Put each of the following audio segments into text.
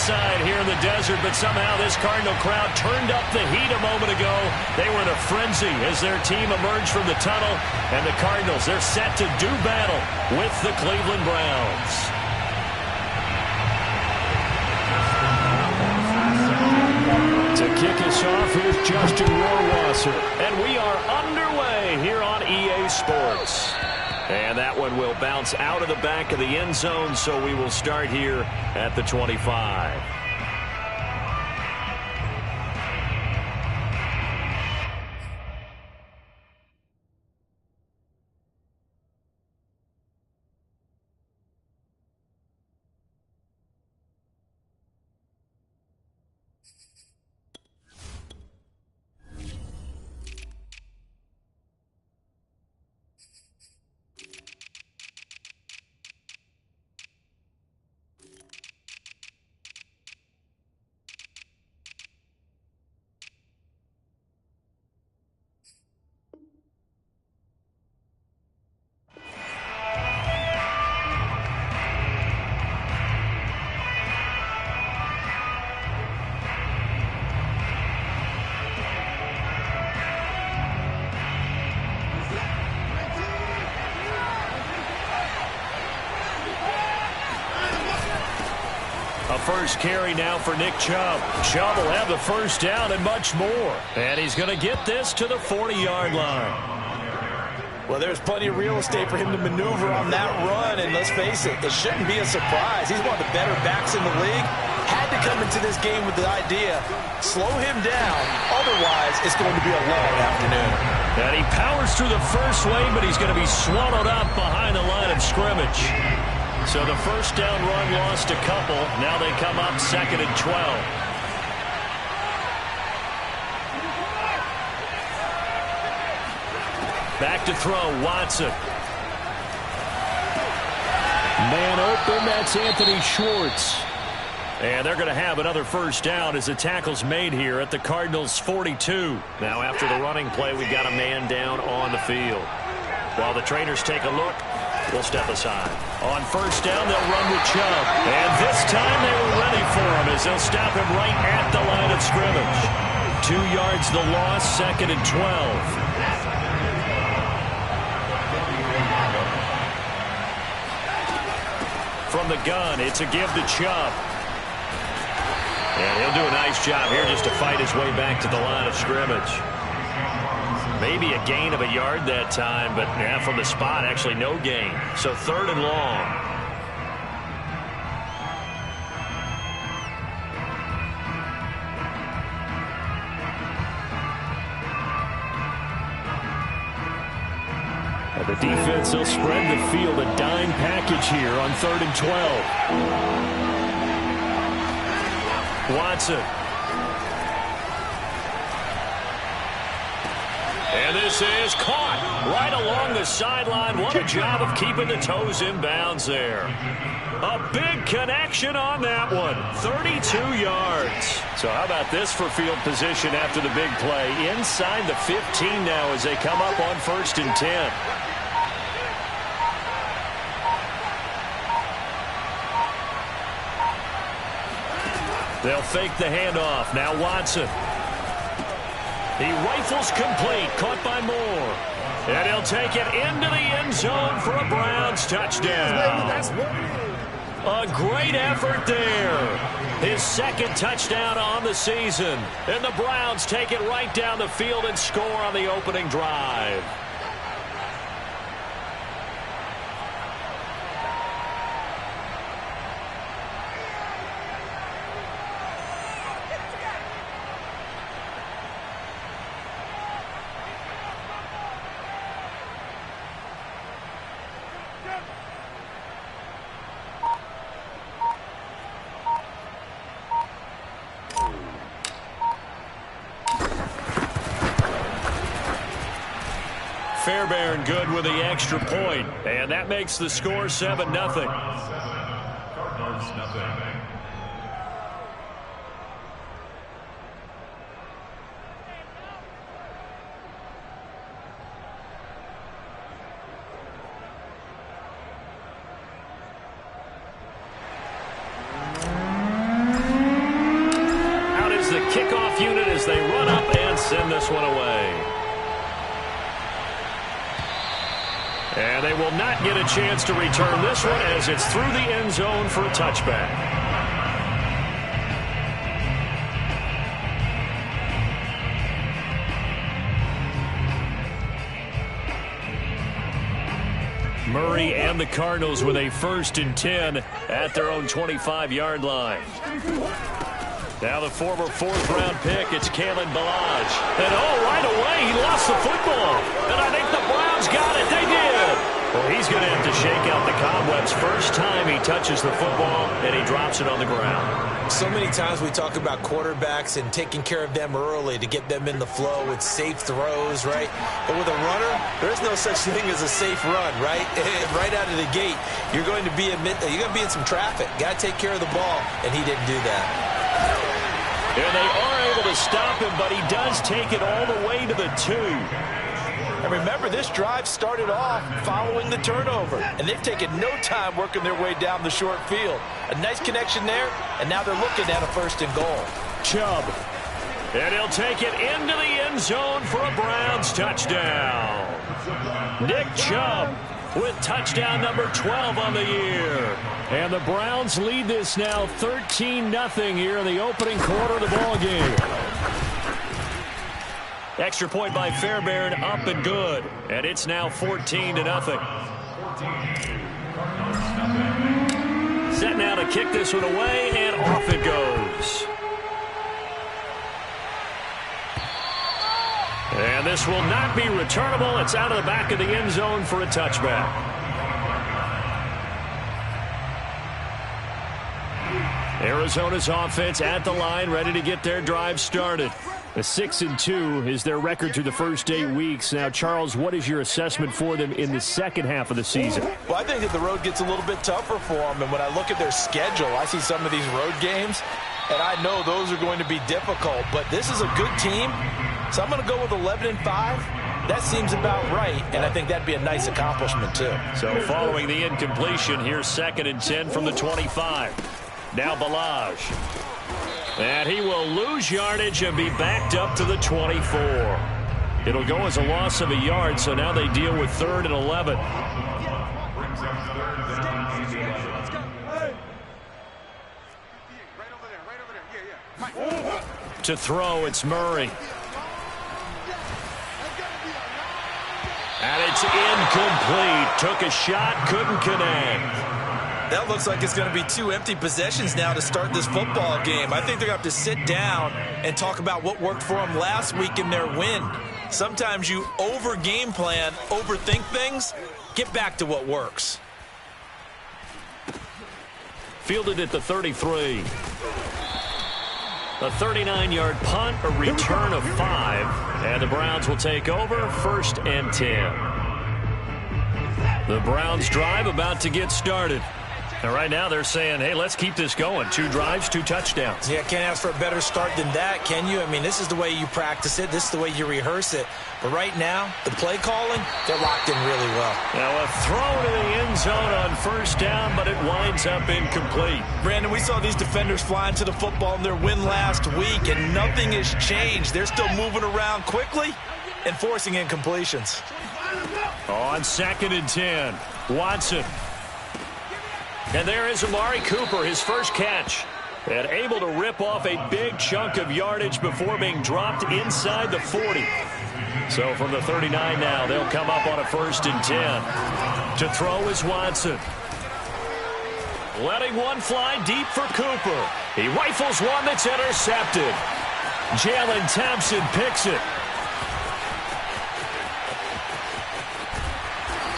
side here in the desert, but somehow this Cardinal crowd turned up the heat a moment ago. They were in a frenzy as their team emerged from the tunnel, and the Cardinals, they're set to do battle with the Cleveland Browns. To kick us off, here's Justin Rohrwasser, and we are underway here on EA Sports. And that one will bounce out of the back of the end zone, so we will start here at the 25. First carry now for Nick Chubb. Chubb will have the first down and much more. And he's going to get this to the 40-yard line. Well, there's plenty of real estate for him to maneuver on that run. And let's face it, it shouldn't be a surprise. He's one of the better backs in the league. Had to come into this game with the idea, slow him down. Otherwise, it's going to be a long afternoon. And he powers through the first lane, but he's going to be swallowed up behind the line of scrimmage. So the first down run lost a couple. Now they come up 2nd and 12. Back to throw, Watson. Man open, that's Anthony Schwartz. And they're going to have another first down as the tackle's made here at the Cardinals' 42. Now after the running play, we've got a man down on the field. While the trainers take a look, we'll step aside. On first down, they'll run with Chubb. And this time they were ready for him as they'll stop him right at the line of scrimmage. 2 yards the loss, 2nd and 12. From the gun, it's a give to Chubb. And he'll do a nice job here just to fight his way back to the line of scrimmage. Maybe a gain of a yard that time, but yeah, from the spot, actually no gain. So 3rd and long. And the defense will spread the field, a dime package here on 3rd and 12. Watson. And this is caught right along the sideline. What a job of keeping the toes in bounds there. A big connection on that one. 32 yards. So how about this for field position after the big play? Inside the 15 now as they come up on 1st and 10. They'll fake the handoff. Now Watson. He rifles complete, caught by Moore. And he'll take it into the end zone for a Browns touchdown. A great effort there. His 2nd touchdown on the season. And the Browns take it right down the field and score on the opening drive. Fairbairn good with the extra point, and that makes the score 7-0. the kickoff unit as they run up and send this one away. And they will not get a chance to return this one as it's through the end zone for a touchback. Murray and the Cardinals with a 1st and 10 at their own 25-yard line. Now the former 4th-round pick, it's Kalen Ballage. And right away, he lost the football. And I think the Browns got it. They did. Well, he's going to have to shake out the cobwebs first time he touches the football, and he drops it on the ground. So many times we talk about quarterbacks and taking care of them early to get them in the flow with safe throws, right? But with a runner, there is no such thing as a safe run, right? Right out of the gate, you're going to be in some traffic. Got to take care of the ball, and he didn't do that. And they are able to stop him, but he does take it all the way to the 2. And remember, this drive started off following the turnover, and they've taken no time working their way down the short field. A nice connection there, and now they're looking at a 1st and goal. Chubb. And he'll take it into the end zone for a Browns touchdown. Nick Chubb with touchdown number 12 on the year. And the Browns lead this now 13-0 here in the opening quarter of the ball game. Extra point by Fairbairn, up and good. And it's now 14-0. Set now to kick this one away, and off it goes. And this will not be returnable. It's out of the back of the end zone for a touchback. Arizona's offense at the line, ready to get their drive started. A 6-2 is their record through the first 8 weeks. Now, Charles, what is your assessment for them in the second half of the season? Well, I think that the road gets a little bit tougher for them. And when I look at their schedule, I see some of these road games, and I know those are going to be difficult. But this is a good team, so I'm going to go with 11-5. That seems about right, and I think that'd be a nice accomplishment, too. So following the incompletion, here's 2nd and 10 from the 25. Now Ballage. And he will lose yardage and be backed up to the 24. It'll go as a loss of a yard, so now they deal with 3rd and 11. To throw, it's Murray. And it's incomplete. Took a shot, couldn't connect. That looks like it's going to be 2 empty possessions now to start this football game. I think they're going to have to sit down and talk about what worked for them last week in their win. Sometimes you over-game plan, overthink things. Get back to what works. Fielded at the 33. A 39-yard punt, a return of 5. And the Browns will take over, 1st and 10. The Browns drive about to get started. And right now they're saying, hey, let's keep this going. 2 drives, 2 touchdowns. Yeah, can't ask for a better start than that, can you? I mean, this is the way you practice it. This is the way you rehearse it. But right now, the play calling, they're locked in really well. Now a throw to the end zone on 1st down, but it winds up incomplete. Brandon, we saw these defenders flying to the football in their win last week, and nothing has changed. They're still moving around quickly and forcing incompletions. On 2nd and 10, Watson. And there is Amari Cooper, his first catch. And able to rip off a big chunk of yardage before being dropped inside the 40. So from the 39 now, they'll come up on a 1st and 10. To throw is Watson. Letting one fly deep for Cooper. He rifles one that's intercepted. Jalen Thompson picks it.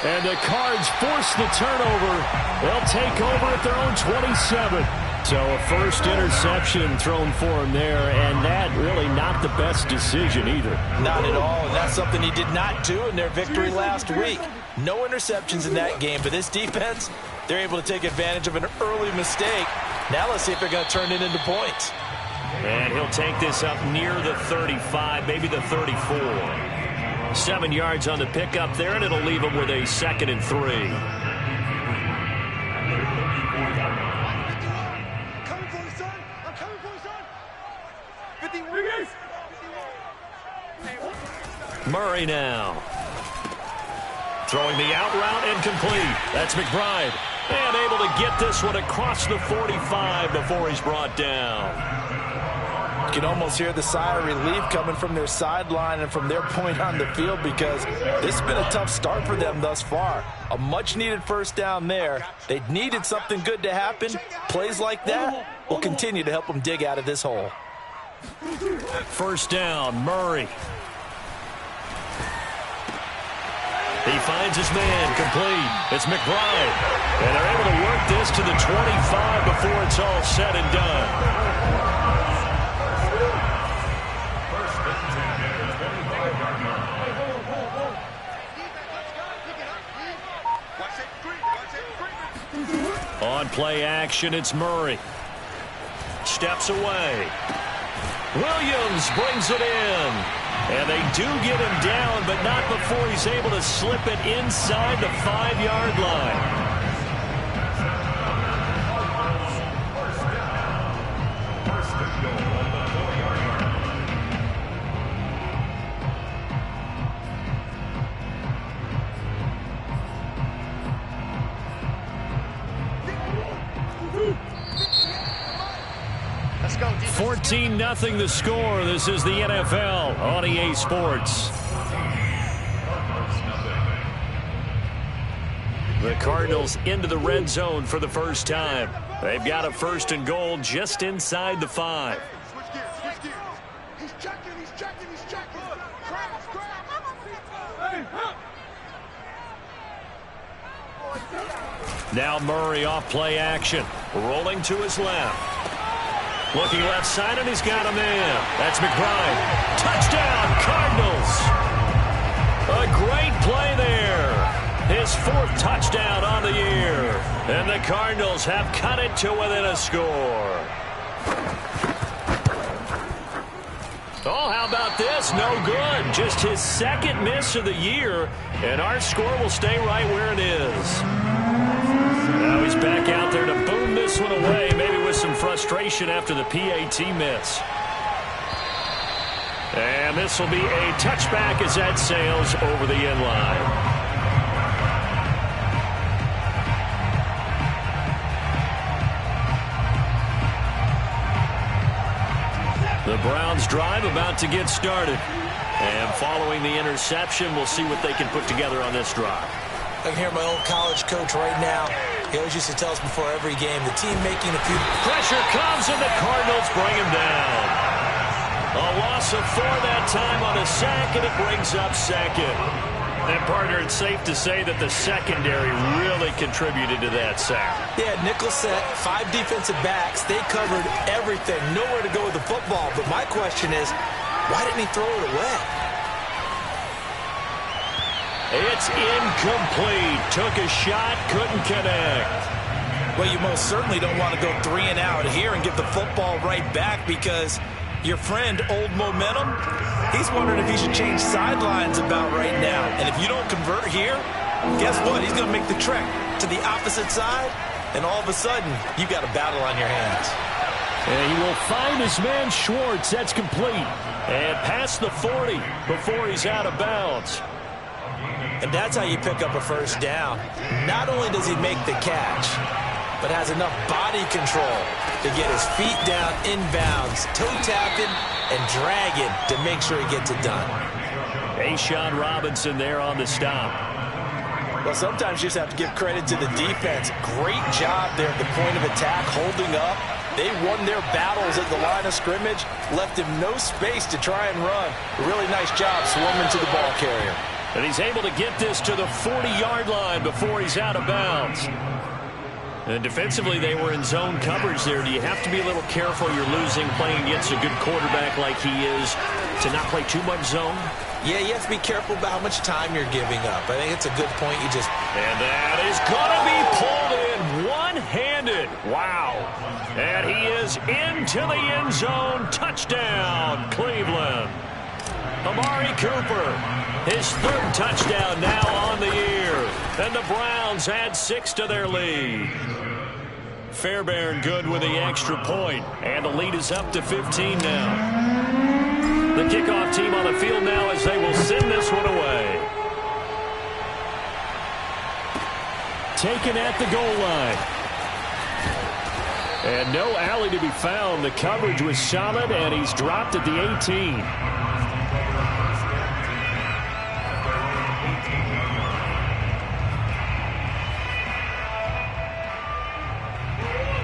And the Cards force the turnover. They'll take over at their own 27. So a first interception thrown for him there, and that really not the best decision either. Not at all, and that's something he did not do in their victory last week. No interceptions in that game, but this defense, they're able to take advantage of an early mistake. Now let's see if they're going to turn it into points. And he'll take this up near the 35, maybe the 34. 7 yards on the pickup there, and it'll leave him with a 2nd and 3. Murray now. Throwing the out route incomplete. That's McBride. And able to get this one across the 45 before he's brought down. You can almost hear the sigh of relief coming from their sideline and from their point on the field, because this has been a tough start for them thus far. A much-needed first down there. They needed something good to happen. Plays like that will continue to help them dig out of this hole. First down, Murray. He finds his man, complete. It's McBride. And they're able to work this to the 25 before it's all said and done. On play action, it's Murray. Steps away. Williams brings it in. And they do get him down, but not before he's able to slip it inside the 5-yard line. 14-0 the score. This is the NFL on EA Sports. The Cardinals into the red zone for the first time. They've got a first and goal just inside the 5. Now Murray off play action. Rolling to his left. Looking left side, and he's got a man. That's McBride. Touchdown, Cardinals. A great play there. His 4th touchdown on the year. And the Cardinals have cut it to within a score. Oh, how about this? No good. Just his 2nd miss of the year. And our score will stay right where it is. Now he's back out there to boom this one away, maybe with some frustration after the PAT miss. And this will be a touchback as that sails over the end line. The Browns drive about to get started. And following the interception, we'll see what they can put together on this drive. I can hear my old college coach right now. He always used to tell us before every game, the team making a few... Pressure comes, and the Cardinals bring him down. A loss of 4 that time on a sack, and it brings up 2nd. And, partner, it's safe to say that the secondary really contributed to that sack. Yeah, nickel set, 5 defensive backs. They covered everything. Nowhere to go with the football. But my question is, why didn't he throw it away? It's incomplete. Took a shot, couldn't connect. Well, you most certainly don't want to go 3 and out here and give the football right back, because your friend, Old Momentum, he's wondering if he should change sidelines about right now. And if you don't convert here, guess what? He's going to make the trek to the opposite side, and all of a sudden, you got a battle on your hands. And he will find his man Schwartz. That's complete. And past the 40 before he's out of bounds. And that's how you pick up a first down. Not only does he make the catch, but has enough body control to get his feet down inbounds, toe-tapping and dragging to make sure he gets it done. A'Shawn Robinson there on the stop. Well, sometimes you just have to give credit to the defense. Great job there at the point of attack, holding up. They won their battles at the line of scrimmage, left him no space to try and run. A really nice job swarming to the ball carrier. And he's able to get this to the 40-yard line before he's out of bounds. And defensively, they were in zone coverage there. Do you have to be a little careful? You're losing playing against a good quarterback like he is to not play too much zone? Yeah, you have to be careful about how much time you're giving up. I think it's a good point. And that is going to be pulled in one-handed. Wow. And he is into the end zone. Touchdown, Cleveland. Amari Cooper, his 3rd touchdown now on the year. And the Browns add 6 to their lead. Fairbairn good with the extra point. And the lead is up to 15 now. The kickoff team on the field now as they will send this one away. Taken at the goal line. And no alley to be found. The coverage was solid, and he's dropped at the 18.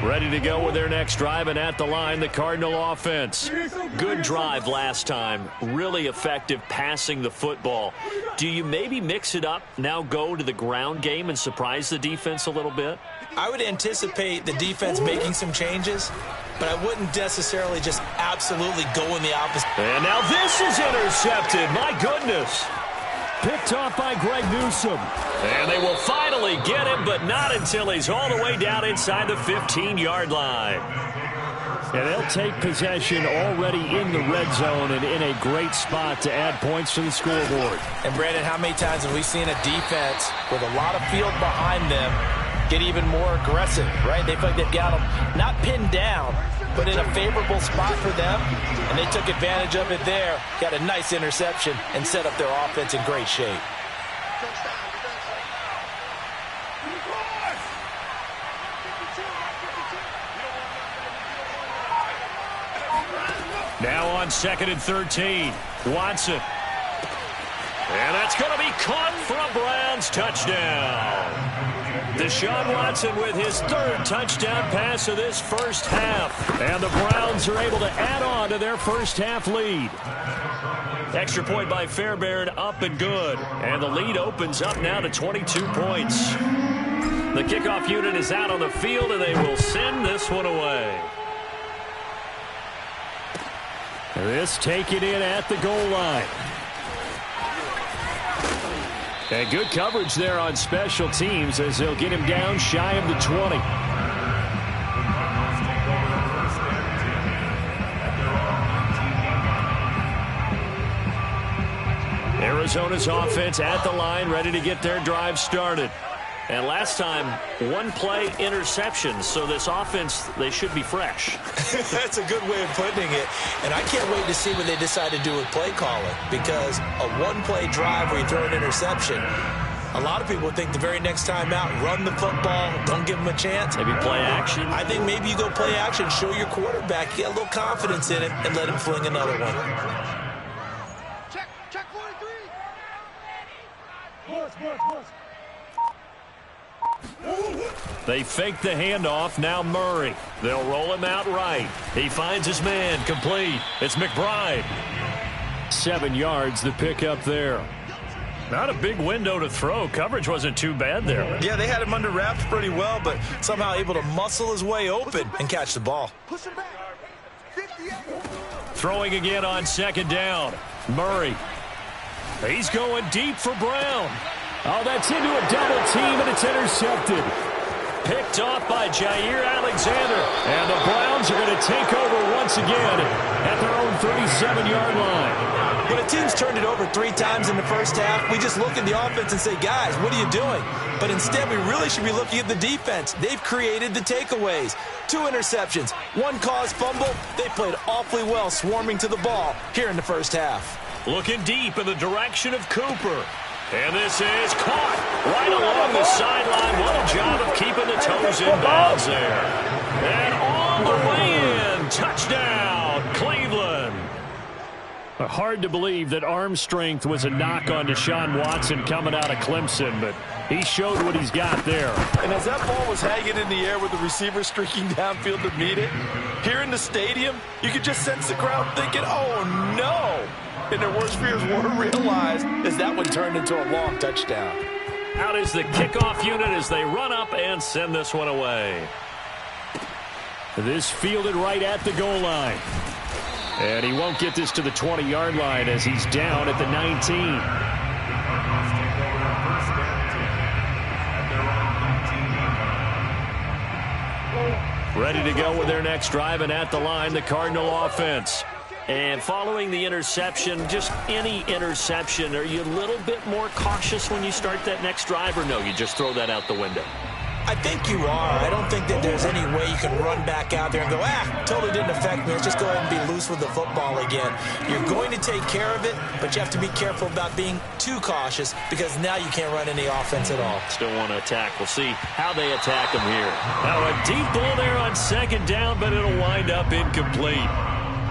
Ready to go with their next drive, and at the line, the Cardinal offense. Good drive last time. Really effective passing the football. Do you maybe mix it up, now go to the ground game and surprise the defense a little bit? I would anticipate the defense making some changes, but I wouldn't necessarily just absolutely go in the opposite. And now this is intercepted. My goodness. Picked off by Greg Newsome. And they will finally get him, but not until he's all the way down inside the 15-yard line. And they'll take possession already in the red zone and in a great spot to add points to the scoreboard. And, Brandon, how many times have we seen a defense with a lot of field behind them get even more aggressive, right? They feel like they've got them not pinned down, but in a favorable spot for them, and they took advantage of it there, got a nice interception, and set up their offense in great shape. Now on 2nd and 13, Watson. And that's going to be caught for a Browns touchdown. Deshaun Watson with his 3rd touchdown pass of this first half. And the Browns are able to add on to their first half lead. Extra point by Fairbairn, up and good. And the lead opens up now to 22 points. The kickoff unit is out on the field, and they will send this one away. This taken in at the goal line. And good coverage there on special teams as they'll get him down shy of the 20. Arizona's offense at the line, ready to get their drive started. And last time, one play interception, so this offense, they should be fresh. That's a good way of putting it. And I can't wait to see what they decide to do with play calling, because a one-play drive where you throw an interception, a lot of people think the very next time out, run the football, don't give them a chance. Maybe play action. I think maybe you go play action, show your quarterback, get a little confidence in it, and let him fling another one. Check 43. They fake the handoff. Now Murray. They'll roll him out right. He finds his man. Complete. It's McBride. 7 yards the pickup there. Not a big window to throw. Coverage wasn't too bad there. Yeah, they had him under wraps pretty well, but somehow able to muscle his way open and catch the ball. Push him back. 58. Throwing again on 2nd down. Murray. He's going deep for Brown. Oh, that's into a double team, and it's intercepted. Picked off by Jair Alexander. And the Browns are going to take over once again at their own 37-yard line. When a team's turned it over 3 times in the first half, we just look at the offense and say, guys, what are you doing? But instead, we really should be looking at the defense. They've created the takeaways. 2 interceptions, 1 caused fumble. They played awfully well swarming to the ball here in the first half. Looking deep in the direction of Cooper. And this is caught right along the sideline. What a job of keeping the toes in bounds there. And all the way in. Touchdown, Cleveland. Hard to believe that arm strength was a knock on Deshaun Watson coming out of Clemson, but he showed what he's got there. And as that ball was hanging in the air with the receiver streaking downfield to meet it, here in the stadium, you could just sense the crowd thinking, oh, no. And their worst fears were realized as that one turned into a long touchdown. Out is the kickoff unit as they run up and send this one away. This fielded right at the goal line. And he won't get this to the 20-yard line as he's down at the 19. Ready to go with their next drive, and at the line, the Cardinal offense. And following the interception, just any interception, are you a little bit more cautious when you start that next drive, or no, you just throw that out the window? I think you are. I don't think that there's any way you can run back out there and go, totally didn't affect me. Let's just go ahead and be loose with the football again. You're going to take care of it, but you have to be careful about being too cautious because now you can't run any offense at all. Still want to attack. We'll see how they attack him here. Now a deep ball there on second down, but it'll wind up incomplete.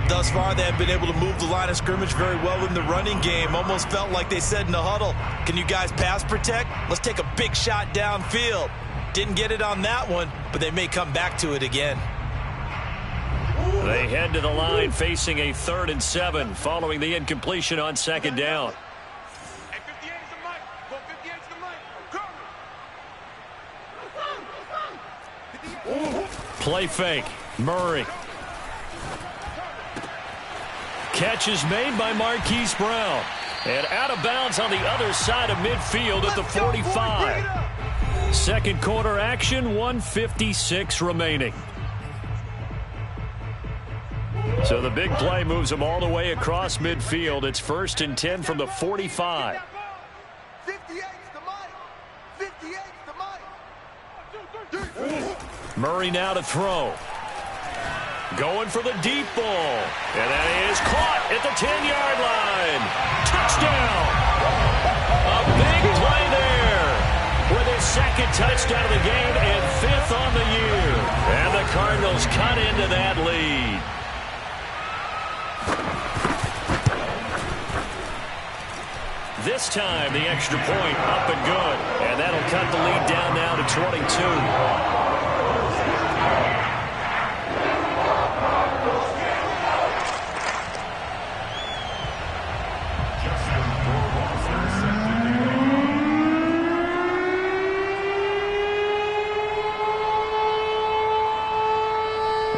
Thus far, they have been able to move the line of scrimmage very well in the running game. Almost felt like they said in the huddle, can you guys pass protect? Let's take a big shot downfield. Didn't get it on that one, but they may come back to it again. They head to the line facing a 3rd and 7 following the incompletion on second down. Play fake. Murray. Catch is made by Marquise Brown. And out of bounds on the other side of midfield at the 45. Second quarter action, 1:56 remaining. So the big play moves them all the way across midfield. It's 1st and 10 from the 45. 58's the mic. 58's the mic. Murray now to throw. Going for the deep ball. And that is caught at the 10-yard line. Touchdown. A big play there with his 2nd touchdown of the game and 5th on the year. And the Cardinals cut into that lead. This time the extra point up and good. And that'll cut the lead down now to 22.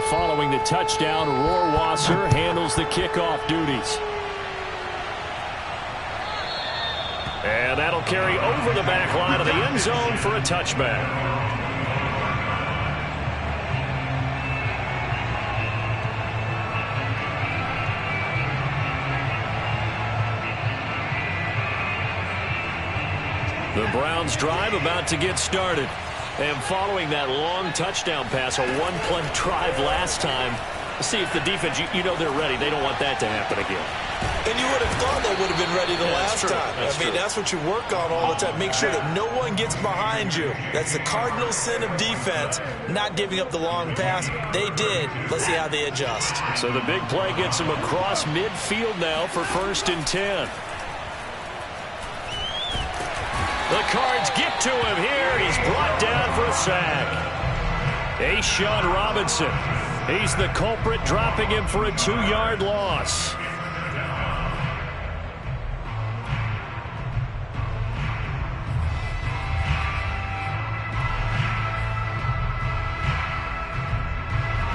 Following the touchdown, Rohrwasser handles the kickoff duties. And that'll carry over the back line of the end zone for a touchback. The Browns drive about to get started. And following that long touchdown pass, a one-play drive last time, see if the defense, you know they're ready. They don't want that to happen again. And you would have thought they would have been ready the last time. That's what you work on all the time. Make sure that no one gets behind you. That's the cardinal sin of defense, not giving up the long pass. They did. Let's see how they adjust. So the big play gets them across midfield now for 1st and 10. The Cards get to him here. He's brought down for a sack. A'Shawn Robinson. He's the culprit, dropping him for a 2-yard loss.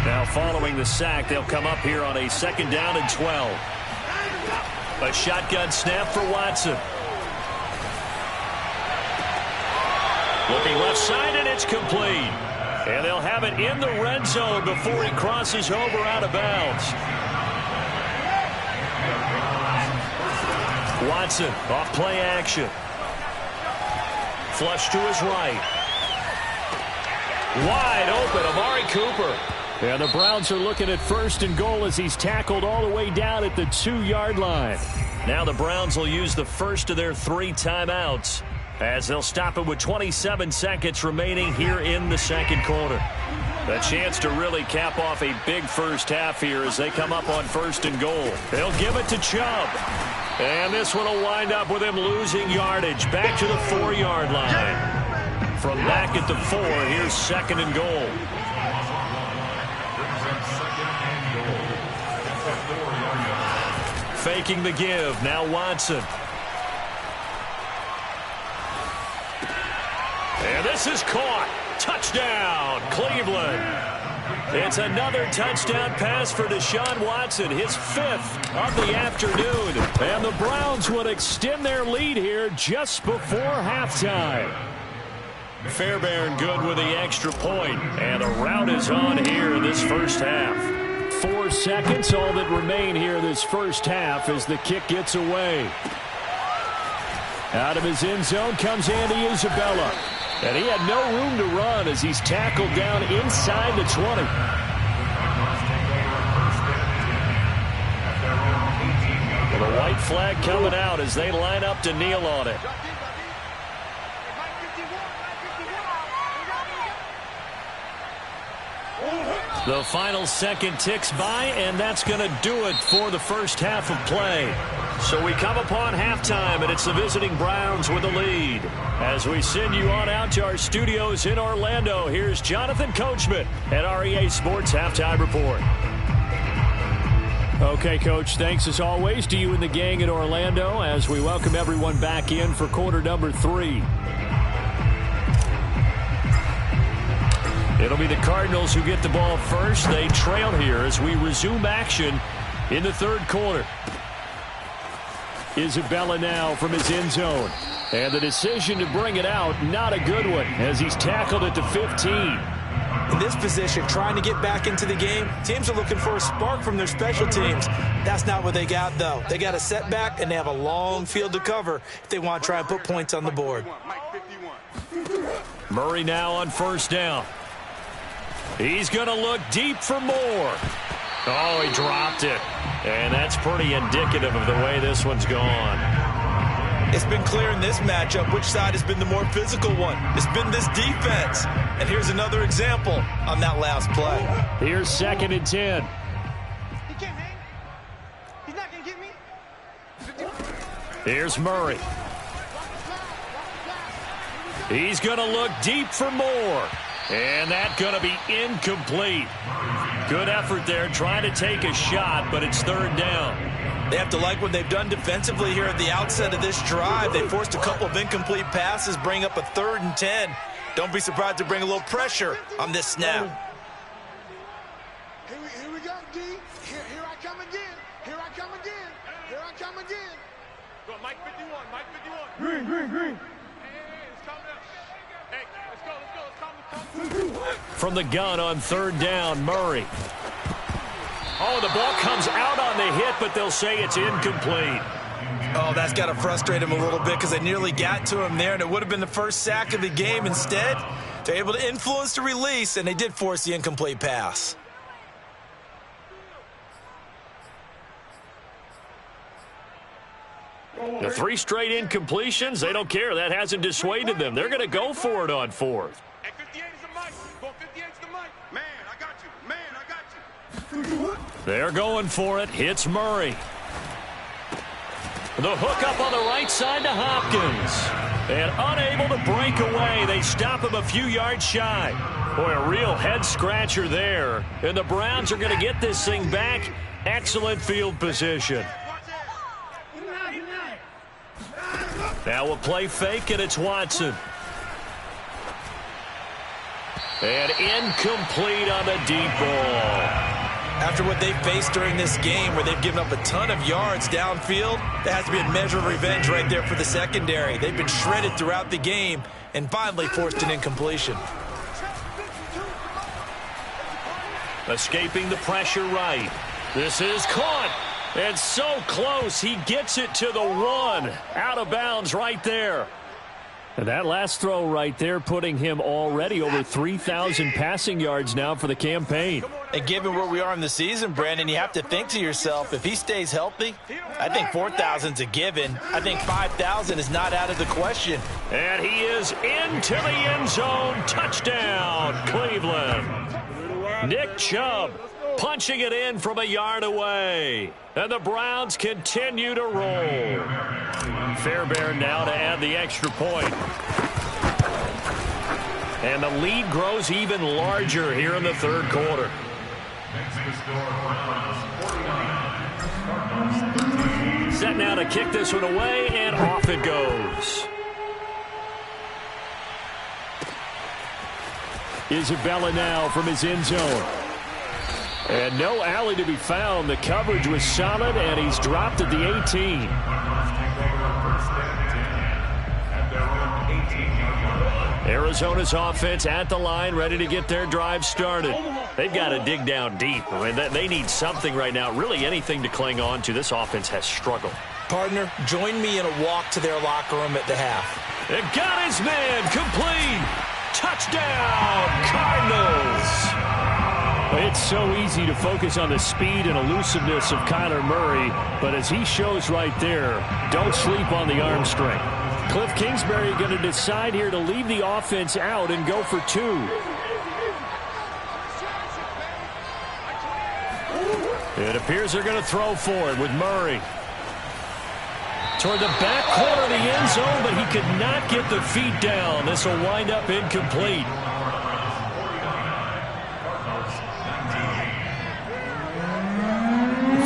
Now following the sack, they'll come up here on a 2nd down and 12. A shotgun snap for Watson. Looking left side, and it's complete. And they'll have it in the red zone before he crosses over out of bounds. Watson off play action. Flush to his right. Wide open, Amari Cooper. And the Browns are looking at 1st and goal as he's tackled all the way down at the 2-yard line. Now the Browns will use the first of their 3 timeouts, as they'll stop it with 27 seconds remaining here in the 2nd quarter. A chance to really cap off a big first half here as they come up on 1st and goal. They'll give it to Chubb. And this one will wind up with him losing yardage back to the 4-yard line. From back at the 4, here's 2nd and goal. Faking the give, now Watson. And this is caught. Touchdown, Cleveland. It's another touchdown pass for Deshaun Watson, his 5th of the afternoon. And the Browns would extend their lead here just before halftime. Fairbairn good with the extra point, and the route is on here in this first half. 4 seconds, all that remain here this first half as the kick gets away. Out of his end zone comes Andy Isabella. And he had no room to run as he's tackled down inside the 20. Well, the white flag coming out as they line up to kneel on it. The final second ticks by, and that's going to do it for the first half of play. So we come upon halftime, and it's the visiting Browns with the lead. As we send you on out to our studios in Orlando, here's Jonathan Coachman at REA Sports Halftime Report. Okay, Coach, thanks as always to you and the gang in Orlando as we welcome everyone back in for quarter number 3. It'll be the Cardinals who get the ball first. They trail here as we resume action in the third quarter. Isabella now from his end zone. And the decision to bring it out, not a good one, as he's tackled it to 15. In this position, trying to get back into the game, teams are looking for a spark from their special teams. That's not what they got, though. They got a setback, and they have a long field to cover if they want to try and put points on the board. Murray now on first down. He's going to look deep for more. Oh, he dropped it. And that's pretty indicative of the way this one's gone. It's been clear in this matchup which side has been the more physical one. It's been this defense. And here's another example on that last play. Here's 2nd and 10. He can't hang. He's not going to get me. Here's Murray. He's going to look deep for more. And that's going to be incomplete. Good effort there trying to take a shot, but it's third down. They have to like what they've done defensively here at the outset of this drive. They forced a couple of incomplete passes, bring up a 3rd and 10. Don't be surprised to bring a little pressure on this snap. Here we go, D. Here I come again. Here I come again. Here I come again. Go, Mike 51, Mike 51. Green. Hey, it's coming up. Hey, let's go. From the gun on third down, Murray. Oh, the ball comes out on the hit, but they'll say it's incomplete. Oh, that's got to frustrate him a little bit because they nearly got to him there, and it would have been the first sack of the game. Instead, they're able to influence the release, and they did force the incomplete pass. The 3 straight incompletions, they don't care. That hasn't dissuaded them. They're going to go for it on 4th. Hey, 58 is the mic. Go 58 is the mic. Man, I got you. Man, I got you. They're going for it. Hits Murray. The hook up on the right side to Hopkins. And unable to break away. They stop him a few yards shy. Boy, a real head-scratcher there. And the Browns are going to get this thing back. Excellent field position. Now a play fake, and it's Watson. And incomplete on the deep ball. After what they've faced during this game where they've given up a ton of yards downfield, there has to be a measure of revenge right there for the secondary. They've been shredded throughout the game and finally forced an incompletion. Escaping the pressure right. This is caught. And so close, he gets it to the 1. Out of bounds right there. And that last throw right there putting him already over 3,000 passing yards now for the campaign. And given where we are in the season, Brandon, you have to think to yourself, if he stays healthy, I think 4,000's a given. I think 5,000 is not out of the question. And he is into the end zone. Touchdown, Cleveland. Nick Chubb punching it in from a yard away. And the Browns continue to roll. Fairbairn now to add the extra point. And the lead grows even larger here in the third quarter. Set now to kick this one away, and off it goes. Isabella now from his end zone. And no alley to be found. The coverage was solid, and he's dropped at the 18. Arizona's offense at the line, ready to get their drive started. They've got to dig down deep. I mean, they need something right now, really anything to cling on to. This offense has struggled. Partner, join me in a walk to their locker room at the half. It got his man. Complete. Touchdown, Cardinals. It's so easy to focus on the speed and elusiveness of Kyler Murray, but as he shows right there, don't sleep on the arm strength. Cliff Kingsbury going to decide here to leave the offense out and go for 2. It appears they're going to throw for it with Murray. Toward the back corner of the end zone, but he could not get the feet down. This will wind up incomplete.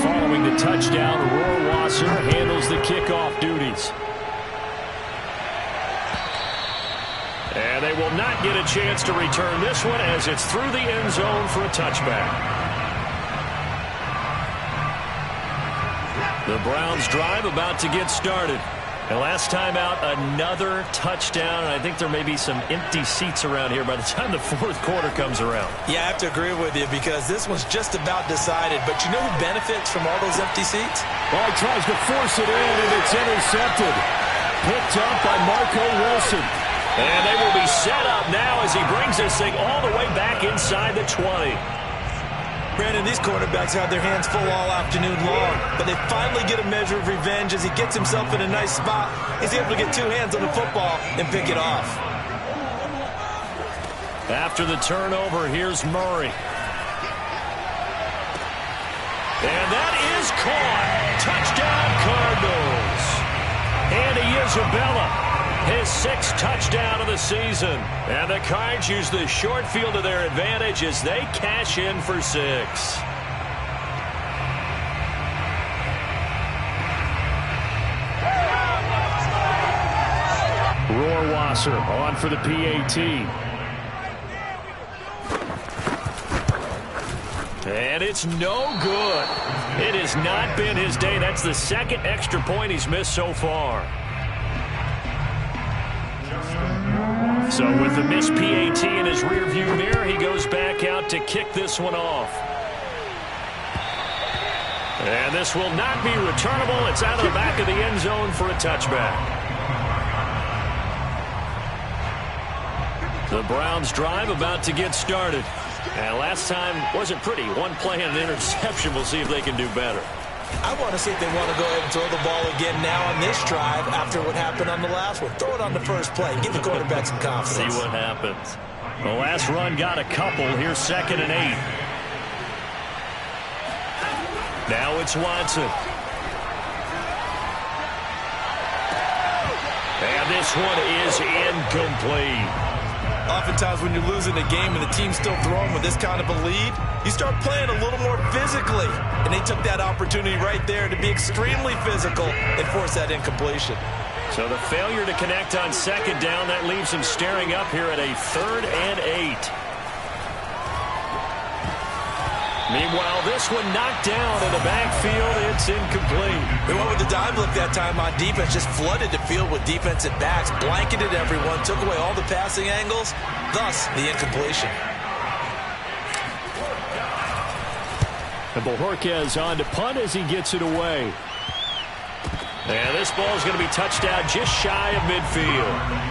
Following the touchdown, Rohrwasser handles the kickoff duties. And they will not get a chance to return this one as it's through the end zone for a touchback. The Browns drive about to get started. And last time out, another touchdown. I think there may be some empty seats around here by the time the fourth quarter comes around. Yeah, I have to agree with you because this one's just about decided. But you know who benefits from all those empty seats? Well, he tries to force it in, and it's intercepted. Picked up by Marco Wilson. And they will be set up now as he brings this thing all the way back inside the 20. Brandon, these quarterbacks have their hands full all afternoon long, but they finally get a measure of revenge as he gets himself in a nice spot. He's able to get 2 hands on the football and pick it off. After the turnover, here's Murray. And that is caught. Touchdown, Cardinals. Andy Isabella. His 6th touchdown of the season. And the Cards use the short field to their advantage as they cash in for 6. Rohrwasser on for the PAT. And it's no good. It has not been his day. That's the 2nd extra point he's missed so far. So with the missed PAT in his rearview mirror, he goes back out to kick this one off. And this will not be returnable. It's out of the back of the end zone for a touchback. The Browns drive about to get started. And last time wasn't pretty. 1 play and an interception. We'll see if they can do better. I want to see if they want to go ahead and throw the ball again now on this drive after what happened on the last one. Throw it on the first play. Give the quarterback some confidence. See what happens. The last run got a couple. Here's 2nd and 8. Now it's Watson. And this one is incomplete. Oftentimes when you're losing a game and the team's still throwing with this kind of a lead, you start playing a little more physically. And they took that opportunity right there to be extremely physical and force that incompletion. So the failure to connect on 2nd down, that leaves him staring up here at a 3rd and 8. Meanwhile, this one knocked down in the backfield. It's incomplete. They went with the dive look that time on defense, just flooded the field with defensive backs, blanketed everyone, took away all the passing angles, thus the incompletion. And Bojorquez on to punt as he gets it away. And this ball is going to be touched out just shy of midfield.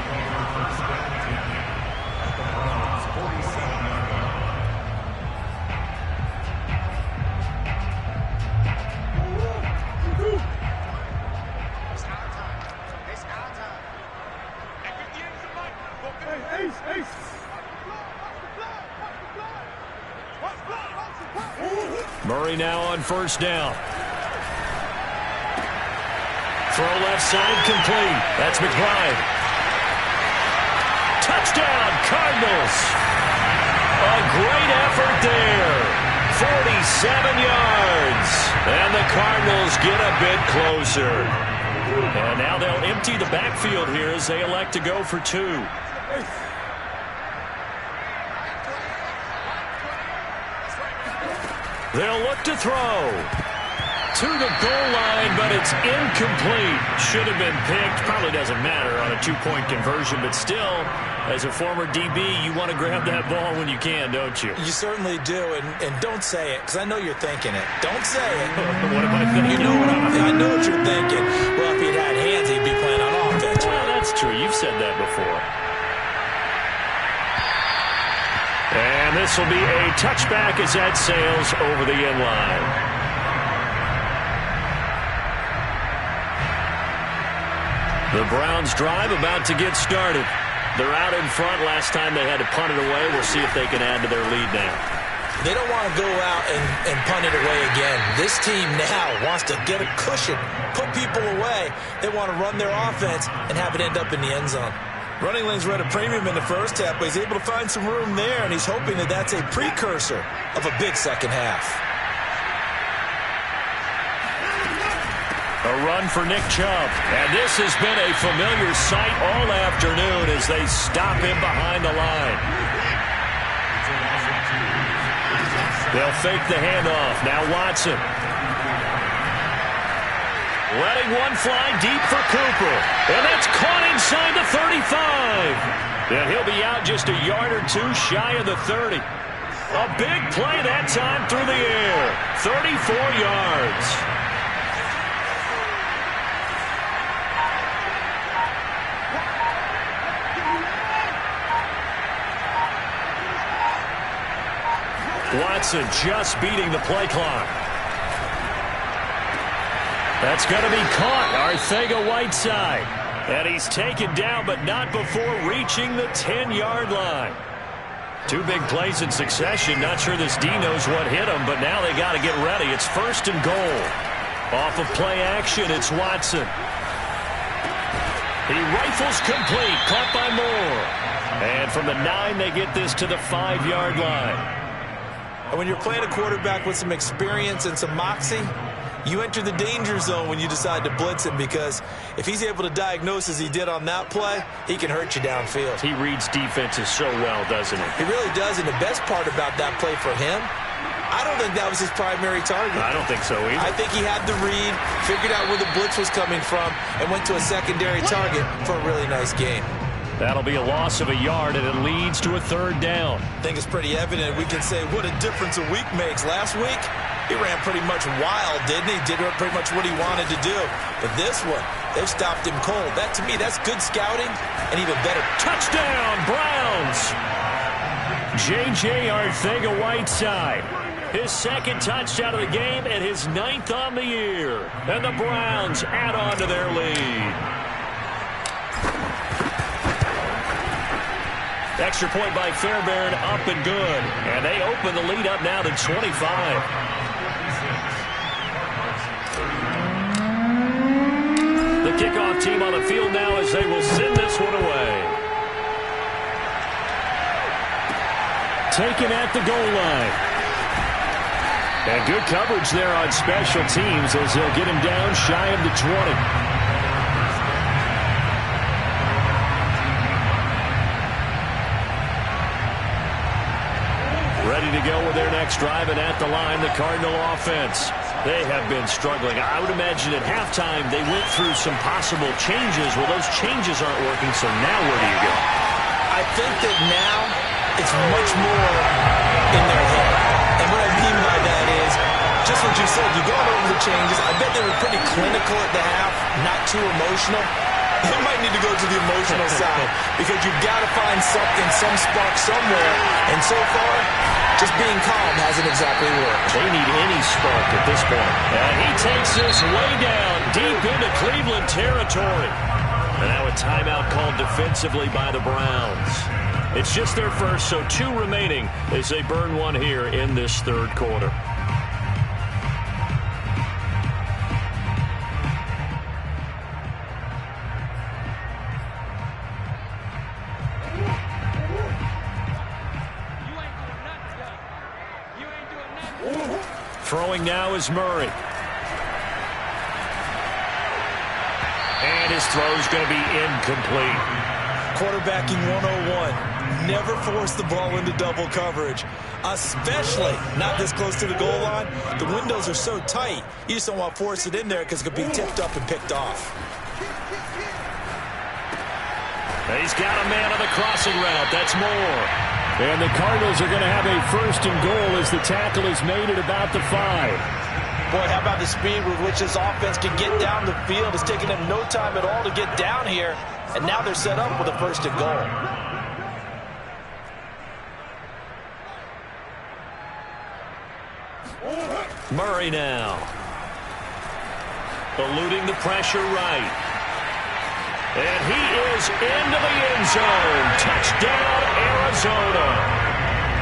Murray now on 1st down. Throw left side complete. That's McBride. Touchdown, Cardinals. A great effort there. 47 yards. And the Cardinals get a bit closer. And now they'll empty the backfield here as they elect to go for 2. They'll look to throw to the goal line, but it's incomplete. Should have been picked. Probably doesn't matter on a 2-point conversion, but still, as a former DB, you want to grab that ball when you can, don't you? You certainly do, and don't say it, because I know you're thinking it. Don't say it. What am I thinking? You know what I know what you're thinking. Well, if he'd had hands, he'd be playing on offense. Well, that's true. You've said that before. And this will be a touchback as that sails over the end line. The Browns drive about to get started. They're out in front. Last time they had to punt it away. We'll see if they can add to their lead now. They don't want to go out and punt it away again. This team now wants to get a cushion, put people away. They want to run their offense and have it end up in the end zone. Running lanes were at a premium in the first half, but he's able to find some room there, and he's hoping that that's a precursor of a big second half. A run for Nick Chubb. And this has been a familiar sight all afternoon as they stop him behind the line. They'll fake the handoff. Now Watson. Letting one fly deep for Cooper. And that's caught inside the 35. And he'll be out just a yard or two shy of the 30. A big play that time through the air. 34 yards. Watson just beating the play clock. That's going to be caught. Arcega-Whiteside. And he's taken down, but not before reaching the 10-yard line. Two big plays in succession. Not sure this D knows what hit him, but now they got to get ready. It's 1st and goal. Off of play action, it's Watson. He rifles complete. Caught by Moore. And from the 9, they get this to the 5-yard line. And when you're playing a quarterback with some experience and some moxie, you enter the danger zone when you decide to blitz him, because if he's able to diagnose as he did on that play, he can hurt you downfield. He reads defenses so well, doesn't he? He really does, and the best part about that play for him, I don't think that was his primary target. I don't think so either. I think he had the read, figured out where the blitz was coming from, and went to a secondary target for a really nice game. That'll be a loss of a yard, and it leads to a 3rd down. I think it's pretty evident. We can say what a difference a week makes. Last week, he ran pretty much wild, didn't he? Did pretty much what he wanted to do. But this one, they've stopped him cold. That, to me, that's good scouting, and even better. Touchdown, Browns! J.J. Arcega-Whiteside. His 2nd touchdown of the game and his 9th on the year. And the Browns add on to their lead. Extra point by Fairbairn, up and good. And they open the lead up now to 25. The kickoff team on the field now as they will send this one away. Taken at the goal line. And good coverage there on special teams as they'll get him down shy of the 20. Ready to go with their next drive, and at the line, the Cardinal offense. They have been struggling. I would imagine at halftime they went through some possible changes. Well, those changes aren't working, so now where do you go? I think that now it's much more in their head. And what I mean by that is, just what you said, you've gone over the changes. I bet they were pretty clinical at the half, not too emotional. They might need to go to the emotional side, because you've got to find something, some spark somewhere. And so far, just being calm hasn't exactly worked. They need any spark at this point. And he takes this way down deep into Cleveland territory. And now a timeout called defensively by the Browns. It's just their first, so 2 remaining as they burn one here in this 3rd quarter. Throwing now is Murray. And his throw's going to be incomplete. Quarterbacking 101. Never force the ball into double coverage, especially not this close to the goal line. The windows are so tight, you just don't want to force it in there because it could be tipped up and picked off. He's got a man on the crossing route. That's Moore. And the Cardinals are going to have a 1st and goal as the tackle is made at about the 5. Boy, how about the speed with which this offense can get down the field? It's taking them no time at all to get down here. And now they're set up with a 1st and goal. Murray now. Eluding the pressure right. And he is into the end zone. Touchdown, Arizona.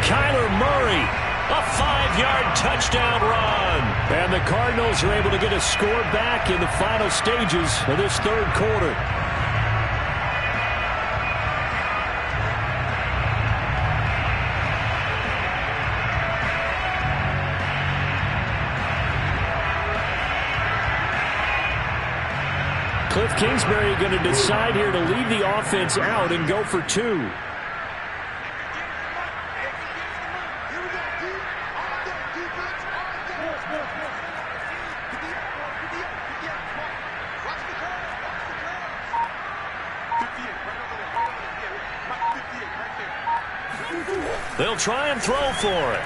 Kyler Murray, a 5-yard touchdown run. And the Cardinals are able to get a score back in the final stages of this 3rd quarter. Cliff Kingsbury going to decide here to leave the offense out and go for 2. They'll try and throw for it.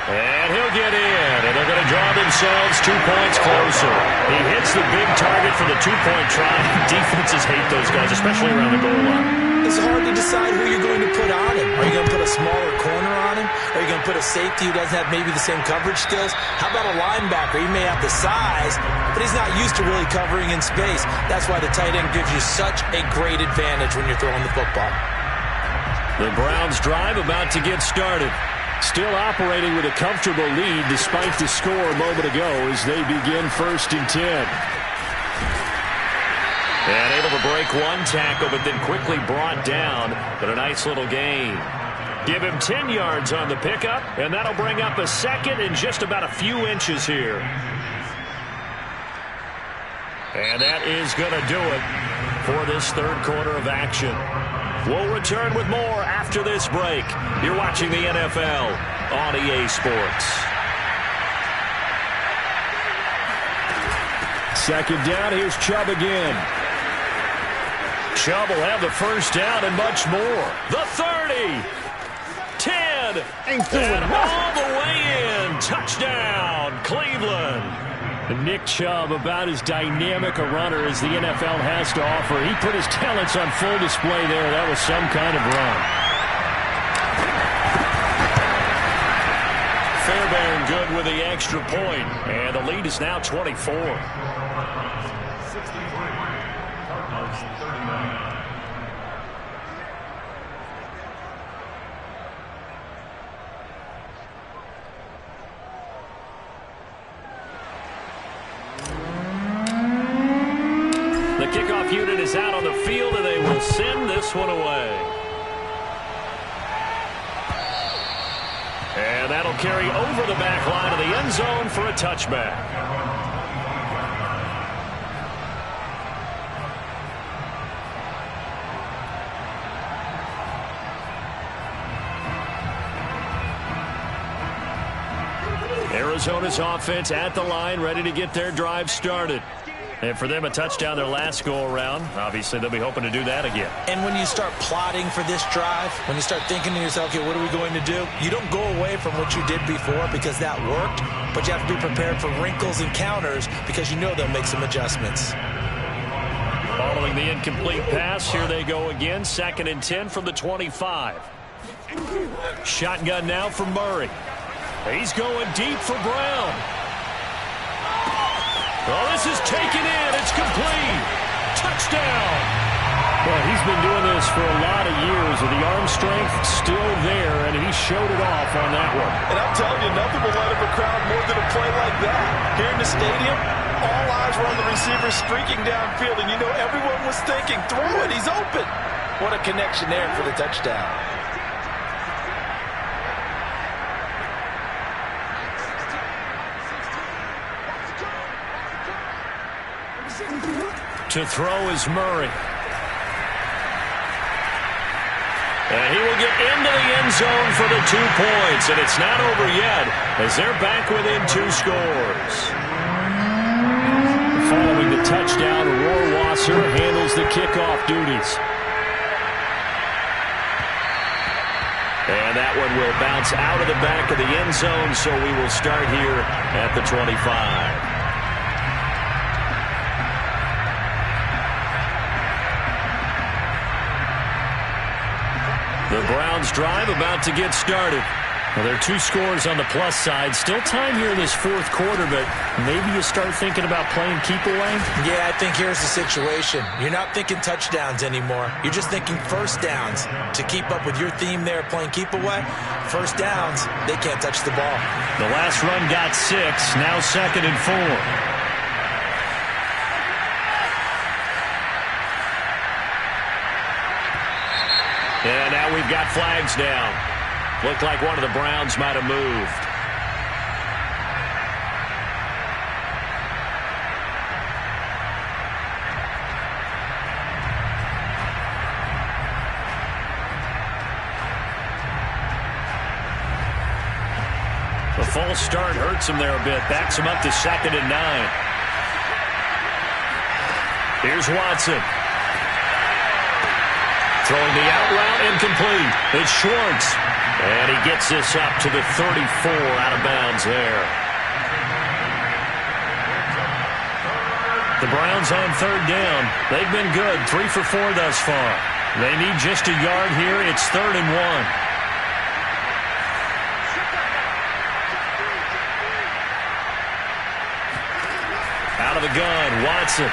And he'll get in, and they're going to draw themselves 2 points closer. He hits the big target for the 2-point try. Defenses hate those guys, especially around the goal line. It's hard to decide who you're going to put on him. Are you going to put a smaller corner on him? Are you going to put a safety who doesn't have maybe the same coverage skills? How about a linebacker? He may have the size, but he's not used to really covering in space. That's why the tight end gives you such a great advantage when you're throwing the football. The Browns drive about to get started. Still operating with a comfortable lead despite the score a moment ago as they begin 1st and 10. And able to break one tackle, but then quickly brought down. But a nice little gain. Give him 10 yards on the pickup, and that'll bring up a 2nd and just about a few inches here. And that is going to do it for this 3rd quarter of action. We'll return with more after this break. You're watching the NFL on EA Sports. 2nd down, here's Chubb again. Chubb will have the 1st down and much more. The 30, 10, and all the way in. Touchdown, Cleveland. Nick Chubb, about as dynamic a runner as the NFL has to offer. He put his talents on full display there. That was some kind of run. Fairbairn good with the extra point, and the lead is now 24. The kickoff unit is out on the field, and they will send this one away. And that'll carry over the back line of the end zone for a touchback. Arizona's offense at the line, ready to get their drive started. And for them, a touchdown their last go-around. Obviously, they'll be hoping to do that again. And when you start plotting for this drive, when you start thinking to yourself, okay, what are we going to do? You don't go away from what you did before because that worked, but you have to be prepared for wrinkles and counters because you know they'll make some adjustments. Following the incomplete pass, here they go again. 2nd and 10 from the 25. Shotgun now for Murray. He's going deep for Brown. Oh, this is taken in. It's complete. Touchdown. Well, he's been doing this for a lot of years, with the arm strength still there, and he showed it off on that one. And I'm telling you, nothing will light up a crowd more than a play like that. Here in the stadium, all eyes were on the receiver streaking downfield, and you know everyone was thinking, throw it, he's open. What a connection there for the touchdown. To throw is Murray. And he will get into the end zone for the 2 points. And it's not over yet as they're back within 2 scores. Following the touchdown, Rohrwasser handles the kickoff duties. And that one will bounce out of the back of the end zone, so we will start here at the 25. The Browns drive about to get started. Well, there are 2 scores on the plus side. Still time here in this fourth quarter, but maybe you start thinking about playing keep away? Yeah, I think here's the situation. You're not thinking touchdowns anymore. You're just thinking first downs. To keep up with your theme there, playing keep away, first downs, they can't touch the ball. The last run got 6, now 2nd and 4. And now we've got flags down. Looked like one of the Browns might have moved. The false start hurts him there a bit. Backs him up to 2nd and 9. Here's Watson. Throwing the out route incomplete. It's Schwartz. And he gets this up to the 34 out of bounds there. The Browns on 3rd down. They've been good. 3 for 4 thus far. They need just a yard here. It's 3rd and 1. Out of the gun, Watson.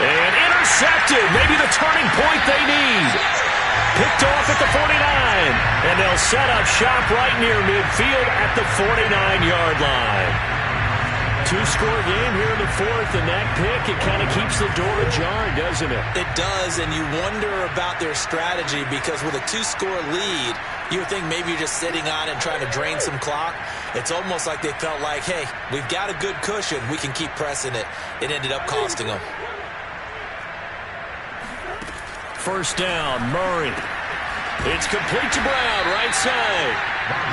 And intercepted. Maybe the turning point they need. Picked off at the 49. And they'll set up shop right near midfield at the 49-yard line. 2-score game here in the 4th, and that pick, it kind of keeps the door ajar, doesn't it? It does, and you wonder about their strategy because with a 2-score lead, you would think maybe you're just sitting on it and trying to drain some clock. It's almost like they felt like, hey, we've got a good cushion. We can keep pressing it. It ended up costing them. First down, Murray. It's complete to Brown, right side.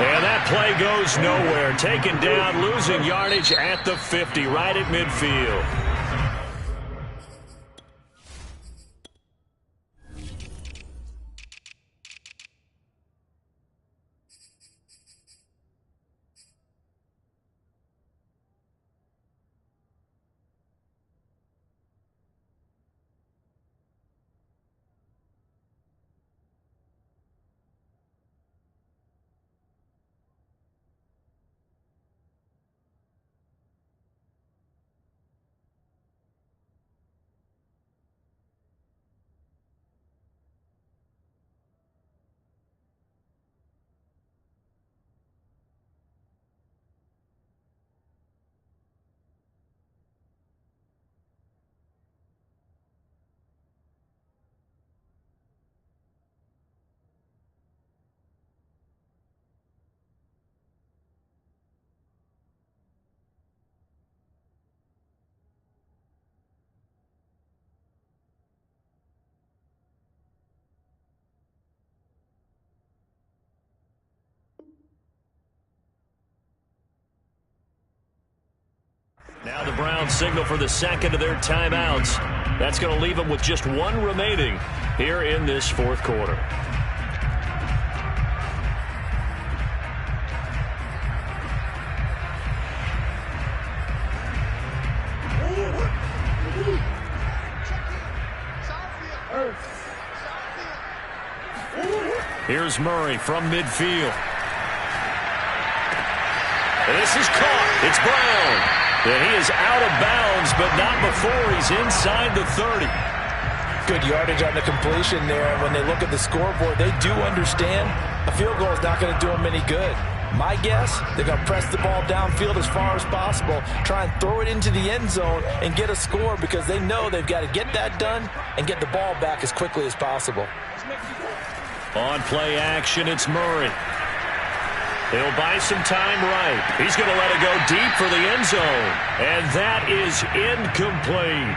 And that play goes nowhere. Taken down, losing yardage at the 50, right at midfield. Now the Browns signal for the second of their timeouts. That's going to leave them with just 1 remaining here in this 4th quarter. Here's Murray from midfield. This is caught. It's Brown. And he is out of bounds, but not before he's inside the 30. Good yardage on the completion there. And when they look at the scoreboard, they do understand a field goal is not going to do them any good. My guess, they're going to press the ball downfield as far as possible, try and throw it into the end zone and get a score because they know they've got to get that done and get the ball back as quickly as possible. On play action, it's Murray. He'll buy some time right. He's going to let it go deep for the end zone. And that is incomplete.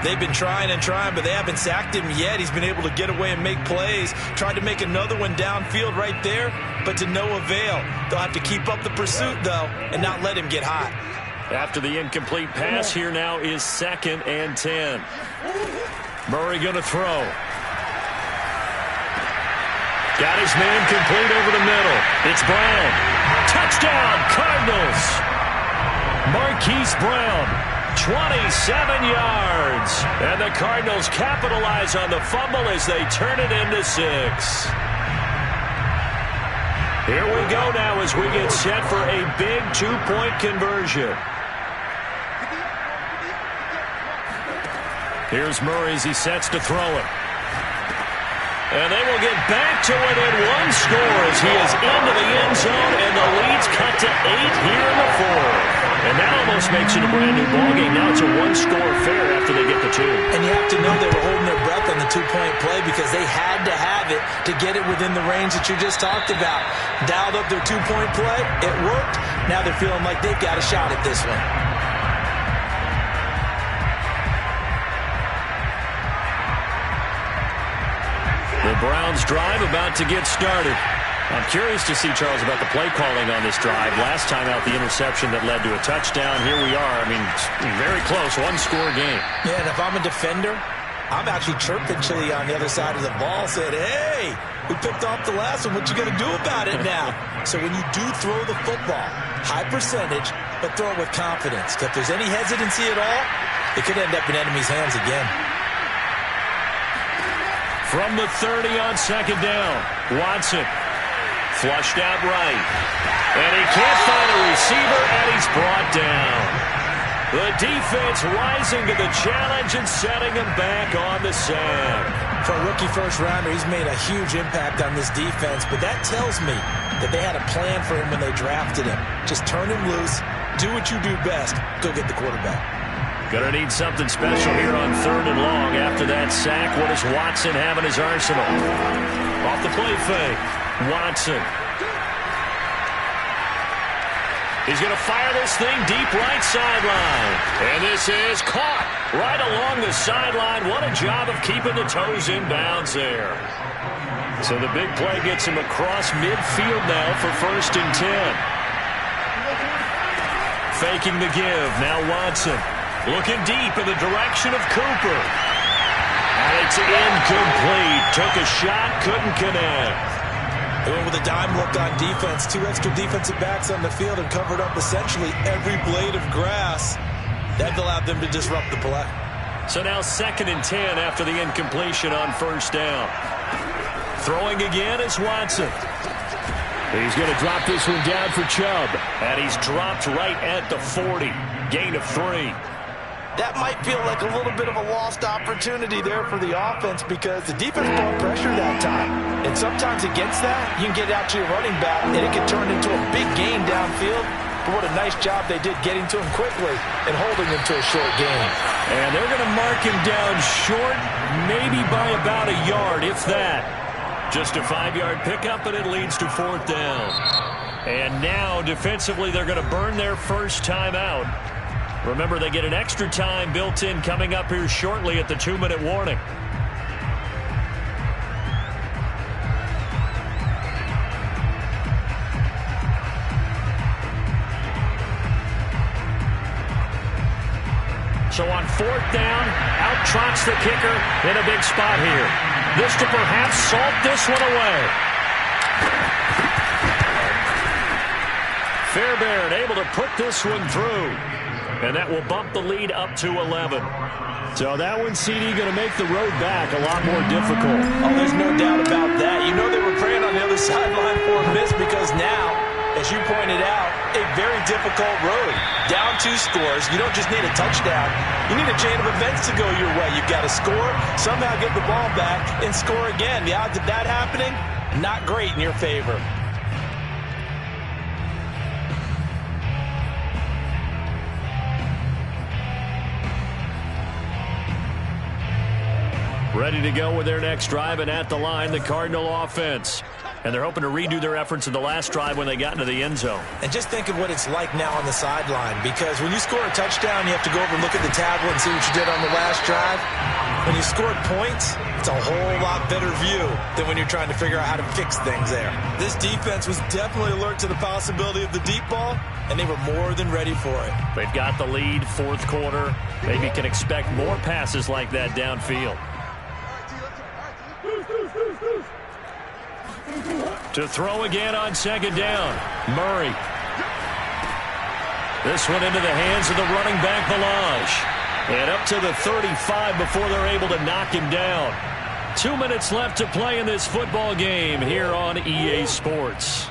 They've been trying and trying, but they haven't sacked him yet. He's been able to get away and make plays. Tried to make another one downfield right there, but to no avail. They'll have to keep up the pursuit, though, and not let him get hot. After the incomplete pass, here now is 2nd and 10. Murray going to throw. Got his man complete over the middle. It's Brown. Touchdown, Cardinals. Marquise Brown 27 yards. And the Cardinals capitalize on the fumble as they turn it into 6. Here we go now as we get set for a big 2-point conversion. Here's Murray as he sets to throw it. And they will get back to within 1 score as he is into the end zone, and the lead's cut to 8 here in the 4th. And that almost makes it a brand-new ballgame. Now it's a 1-score affair after they get the 2. And you have to know they were holding their breath on the 2-point play because they had to have it to get it within the range that you just talked about. Dialed up their 2-point play. It worked. Now they're feeling like they've got a shot at this one. The Browns drive about to get started. I'm curious to see, Charles, about the play calling on this drive. Last time out, the interception that led to a touchdown. Here we are. I mean, very close, 1-score game. Yeah, and if I'm a defender, I'm actually chirping Chili on the other side of the ball, said, hey, we picked off the last one. What you going to do about it now? So when you do throw the football, high percentage, but throw it with confidence. If there's any hesitancy at all, it could end up in enemy's hands again. From the 30 on 2nd down, Watson flushed out right. And he can't find a receiver, and he's brought down. The defense rising to the challenge and setting him back on the sand. For a rookie first-rounder, he's made a huge impact on this defense, but that tells me that they had a plan for him when they drafted him. Just turn him loose, do what you do best, go get the quarterback. Gonna need something special here on 3rd and long. After that sack, what does Watson have in his arsenal? Off the play fake. Watson. He's gonna fire this thing deep right sideline. And this is caught right along the sideline. What a job of keeping the toes in bounds there. So the big play gets him across midfield now for 1st and 10. Faking the give. Now Watson. Looking deep in the direction of Cooper. And it's incomplete. Took a shot, couldn't connect. They went with a dime look on defense. 2 extra defensive backs on the field and covered up essentially every blade of grass. That allowed them to disrupt the play. So now 2nd and 10 after the incompletion on 1st down. Throwing again is Watson. He's going to drop this one down for Chubb. And he's dropped right at the 40. Gain of 3. That might feel like a little bit of a lost opportunity there for the offense because the defense brought pressure that time. And sometimes against that, you can get out to your running back, and it can turn into a big gain downfield. But what a nice job they did getting to him quickly and holding him to a short gain. And they're going to mark him down short, maybe by about a yard, if that. Just a 5-yard pickup, and it leads to 4th down. And now, defensively, they're going to burn their first time out. Remember, they get an extra time built in coming up here shortly at the 2-minute warning. So on 4th down, out trots the kicker in a big spot here. This to perhaps salt this one away. Fairbairn able to put this one through. And that will bump the lead up to 11. So that one, CD, going to make the road back a lot more difficult. Oh, there's no doubt about that. You know they were praying on the other sideline for a miss because now, as you pointed out, a very difficult road. Down 2 scores. You don't just need a touchdown. You need a chain of events to go your way. You've got to score, somehow get the ball back, and score again. The odds of that happening, not great in your favor. Ready to go with their next drive, and at the line, the Cardinal offense. And they're hoping to redo their efforts in the last drive when they got into the end zone. And just think of what it's like now on the sideline, because when you score a touchdown, you have to go over and look at the tablet and see what you did on the last drive. When you scored points, it's a whole lot better view than when you're trying to figure out how to fix things there. This defense was definitely alert to the possibility of the deep ball, and they were more than ready for it. They've got the lead, 4th quarter. Maybe can expect more passes like that downfield. To throw again on 2nd down. Murray. This one into the hands of the running back, Balaj. And up to the 35 before they're able to knock him down. 2 minutes left to play in this football game here on EA Sports.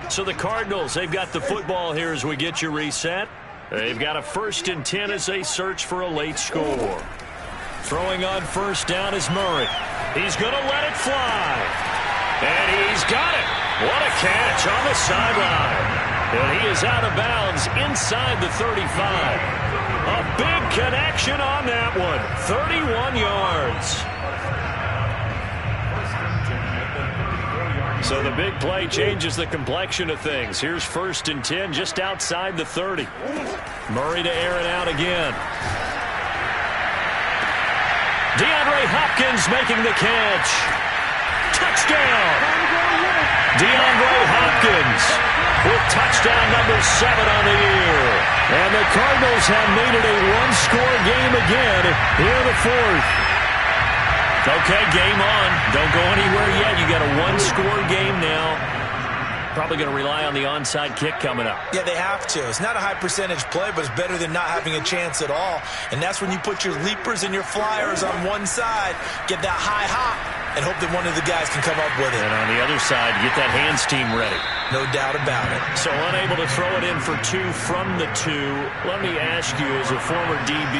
So the Cardinals, they've got the football here as we get you reset. They've got a 1st and 10 as they search for a late score. Throwing on first down is Murray. He's going to let it fly. And he's got it. What a catch on the sideline. And he is out of bounds inside the 35. A big connection on that one. 31 yards. So the big play changes the complexion of things. Here's 1st and 10 just outside the 30. Murray to air it out again. DeAndre Hopkins making the catch. Touchdown. DeAndre Hopkins with touchdown number 7 on the year. And the Cardinals have made it a one-score game again here in the 4th. Okay, game on. Don't go anywhere yet. You got a one-score game now. Probably going to rely on the onside kick coming up. Yeah, they have to. It's not a high-percentage play, but it's better than not having a chance at all. And that's when you put your leapers and your flyers on one side, get that high hop, and hope that one of the guys can come up with it. And on the other side, get that hands team ready. No doubt about it. So unable to throw it in for 2 from the 2. Let me ask you, as a former DB,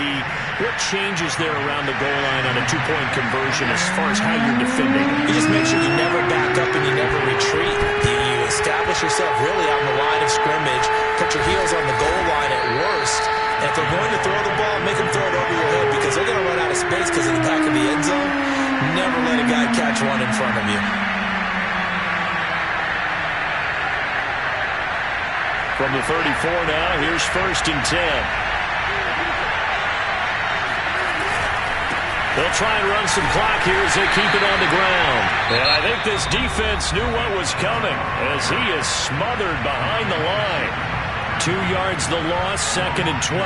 what changes there around the goal line on a 2-point conversion as far as how you're defending? You just make sure you never back up and you never retreat. You establish yourself really on the line of scrimmage, put your heels on the goal line at worst, and if they're going to throw the ball, make them throw it over your head because they're going to run out of space because of the back of the end zone. Never let a guy catch one in front of you. From the 34 now, here's 1st and 10. They'll try and run some clock here as they keep it on the ground. And I think this defense knew what was coming as he is smothered behind the line. 2 yards the loss, 2nd and 12.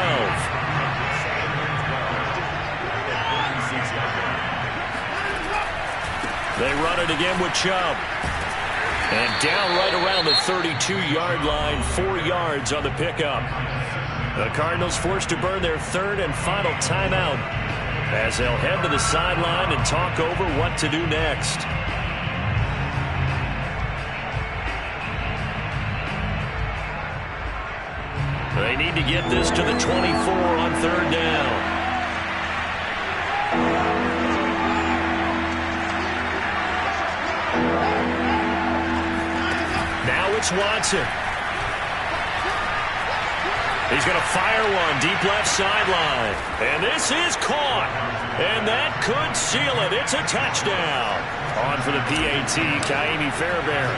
They run it again with Chubb. And down right around the 32-yard line, 4 yards on the pickup. The Cardinals forced to burn their 3rd and final timeout as they'll head to the sideline and talk over what to do next. They need to get this to the 24 on 3rd down. Watson. He's going to fire one deep left sideline. And this is caught. And that could seal it. It's a touchdown. On for the PAT, Kaimi Fairbairn.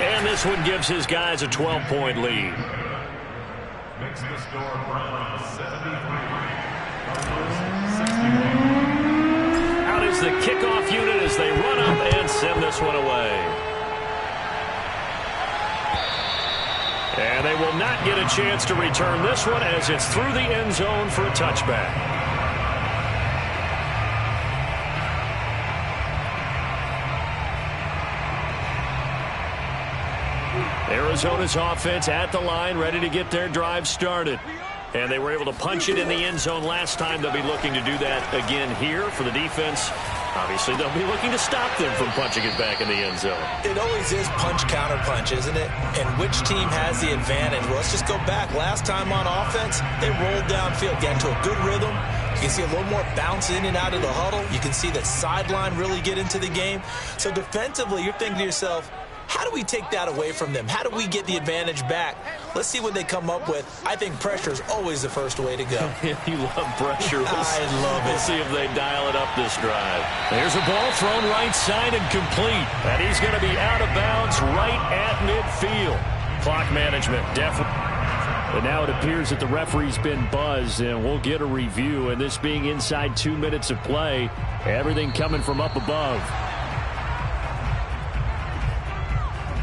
And this one gives his guys a 12-point lead. Makes the score Brown 73. Out is the kickoff unit as they run up and send this one away. And they will not get a chance to return this one as it's through the end zone for a touchback. Arizona's offense at the line, ready to get their drive started. And they were able to punch it in the end zone last time. They'll be looking to do that again here for the defense. Obviously, they'll be looking to stop them from punching it back in the end zone. It always is punch-counter-punch, isn't it? And which team has the advantage? Well, let's just go back. Last time on offense, they rolled downfield, got into a good rhythm. You can see a little more bounce in and out of the huddle. You can see the sideline really get into the game. So defensively, you're thinking to yourself, how do we take that away from them? How do we get the advantage back? Let's see what they come up with. I think pressure is always the first way to go. You love pressure. I love it. We'll see if they dial it up this drive. There's a ball thrown right side and complete. And he's going to be out of bounds right at midfield. Clock management, definitely. But now it appears that the referee's been buzzed, and we'll get a review. And this being inside 2 minutes of play, everything coming from up above.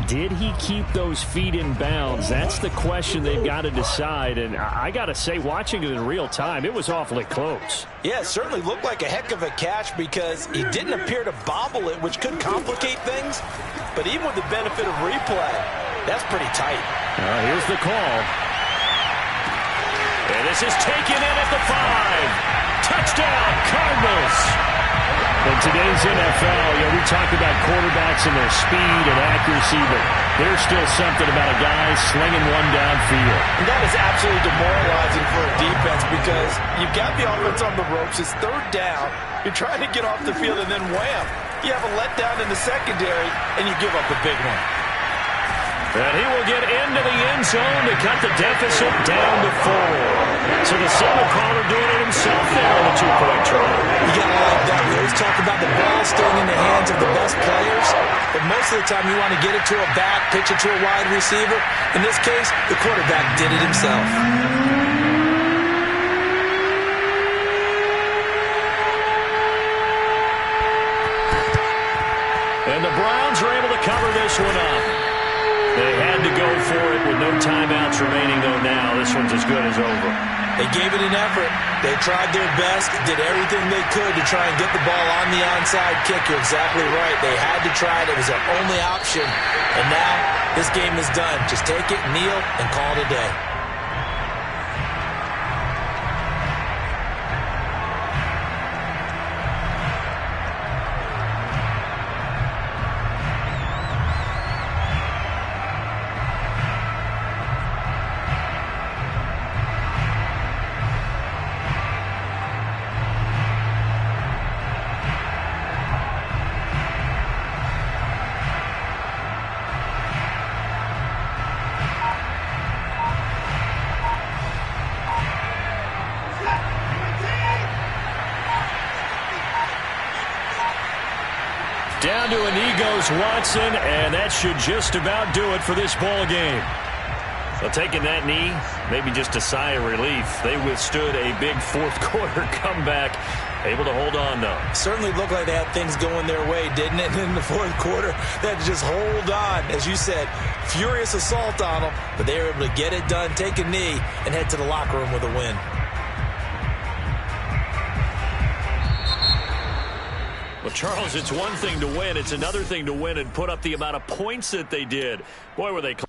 Did he keep those feet in bounds? That's the question they've got to decide. And I got to say, watching it in real time, it was awfully close. Yeah, it certainly looked like a heck of a catch because he didn't appear to bobble it, which could complicate things. But even with the benefit of replay, That's pretty tight. Here's the call. And this is taken in at the 5. Touchdown, Cardinals. In today's NFL, we talk about quarterbacks and their speed and accuracy, but there's still something about a guy slinging one downfield. And that is absolutely demoralizing for a defense because you've got the offense on the ropes. It's third down. You're trying to get off the field, and then wham, you have a letdown in the secondary, and you give up a big one. And he will get into the end zone to cut the deficit down to 4. So the signal caller doing it himself there on the 2-point try. You got to like that. We always talk about the ball staying in the hands of the best players, but most of the time you want to get it to a back, pitch it to a wide receiver. In this case, the quarterback did it himself. And the Browns are able to cover this one up. They had to go for it with no timeouts remaining, though now this one's as good as over. They gave it an effort. They tried their best, did everything they could to try and get the ball on the onside kick. You're exactly right. They had to try it. It was their only option. And now this game is done. Just take it, kneel, and call it a day. Down to a knee goes Watson, and that should just about do it for this ball game. Well, taking that knee, maybe just a sigh of relief. They withstood a big fourth-quarter comeback. Able to hold on, though. Certainly looked like they had things going their way, didn't it? In the fourth quarter, they had to just hold on. As you said, furious assault on them, but they were able to get it done, take a knee, and head to the locker room with a win. Well, Charles, it's one thing to win. It's another thing to win and put up the amount of points that they did. Boy, were they close.